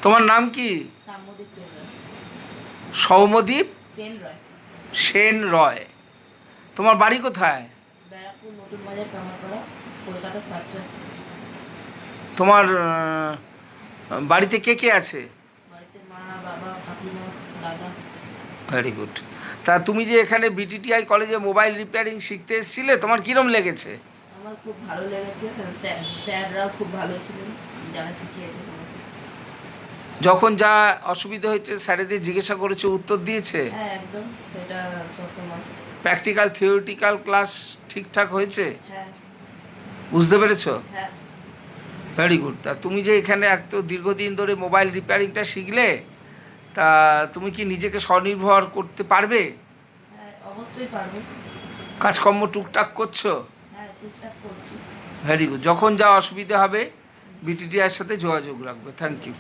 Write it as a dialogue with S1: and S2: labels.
S1: তোমার নাম কি?
S2: সাম্যদীপ সেন রয়।
S1: সৌম্যদীপ
S2: সেন রয়।
S1: সেন রয়। তোমার বাড়ি কোথায়?
S2: ব্যারাকপুর নতুন বাজার কামারপাড়া, কলকাতা 700।
S1: তোমার বাড়িতে কে কে আছে?
S2: বাড়িতে মা, বাবা, কাকিমা, দাদা।
S1: Very good. তা তুমি যে এখানে বিটিটিআই কলেজে মোবাইল রিপেয়ারিং শিখতে এসেছিলে, তোমার কীরম লেগেছে?
S2: আমার খুব ভালো লেগেছে, স্যাররাও খুব ভালো ছিলেন যারা শিখিয়েছেন আমাকে।
S1: যখন যা অসুবিধা হয়েছে স্যারেদের জিজ্ঞাসা করেছো, উত্তর দিয়েছে?
S2: হ্যাঁ, একদম, সেটা সবসময়।
S1: প্র্যাকটিক্যাল থিওরিটিক্যাল ক্লাস ঠিকঠাক হয়েছে?
S2: হ্যাঁ।
S1: বুঝতে পেরেছো?
S2: হ্যাঁ।
S1: Very good. তা তুমি যে এখানে এত দীর্ঘদিন ধরে মোবাইল রিপেয়ারিংটা শিখলে, তা তুমি কি নিজেকে স্বনির্ভর করতে পারবে?
S2: হ্যাঁ, অবশ্যই পারবো।
S1: কাজকর্ম টুকটাক করছো?
S2: হ্যাঁ, টুকটাক করছি।
S1: Very good. যখন যা অসুবিধা হবে বিটিটিআইয়ের সাথে যোগাযোগ রাখবে। Thank you.